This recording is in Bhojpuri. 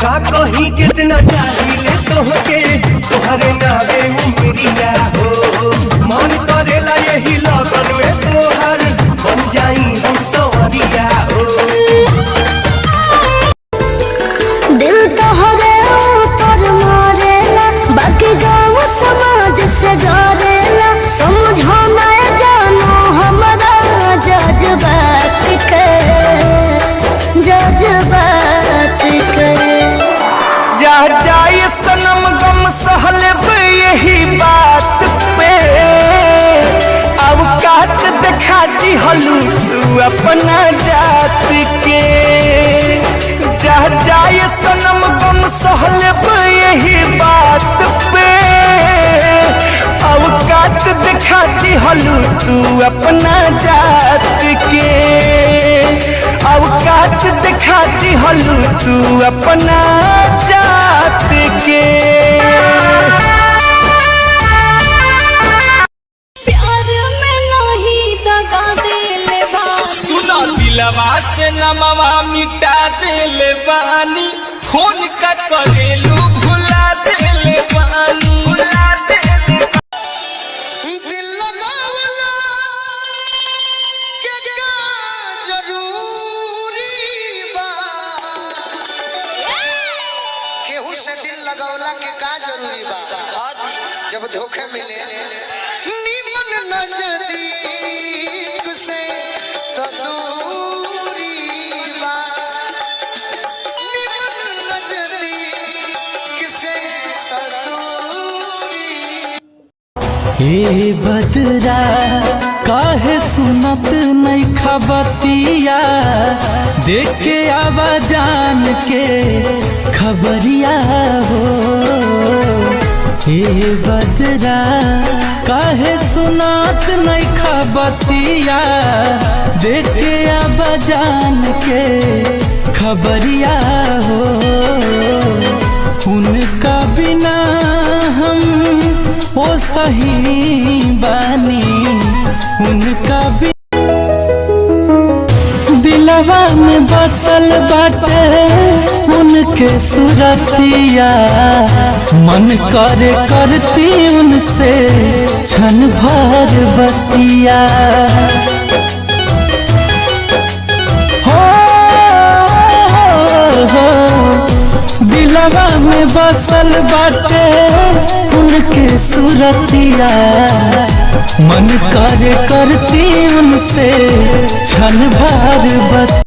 का कहीं कितना चाहिए तोहके तोहरे नावे उमरिया हो मन करेला यही लगन में तोहर बन जाई हम सवरिया हो। दिल तोहरे ऊपर मारेला बाकी गाँव समाज से डरेला समझो ना जानो हमारा जज्बात के जा जाए सनम गम सहल यही बात पे अब काट दिखा दी हलू तू अपना जात के। जा जाए सनम गम सहल यही बात पे अब काट दिखा दी हलू तू अपना जात के। अब काट दिखाती हलू तू अपना जात के। प्यार में नहीं दगा दिले बानी सुना दिलवा से नमवा मिटा दिले बानी फोन का करेलू भुला दिले बानी। दिल लगावला के का जरूरी बा केहू से दिल लगावला के का जरूरी बा जब धोखे मिले निमन नजदीक से तो दूरी बा निमन नजदीक से तो दूरी। हे बदरा काहे सुनत नहीं खबतिया देखे आवा जान के खबरिया हो। हे बदरा काहे सुनत नहीं खबतिया देखे आवा जान के खबरिया हो। उनका बिना हम ओ सही बानी उनका भी दिलवा में बसल बाटे उनके सुरतिया मन करे करती उनसे क्षण भर बतिया हो दिलवा में बसल बाटे उनके सुरतिया मन करे करती उनसे क्षण भर बतिया।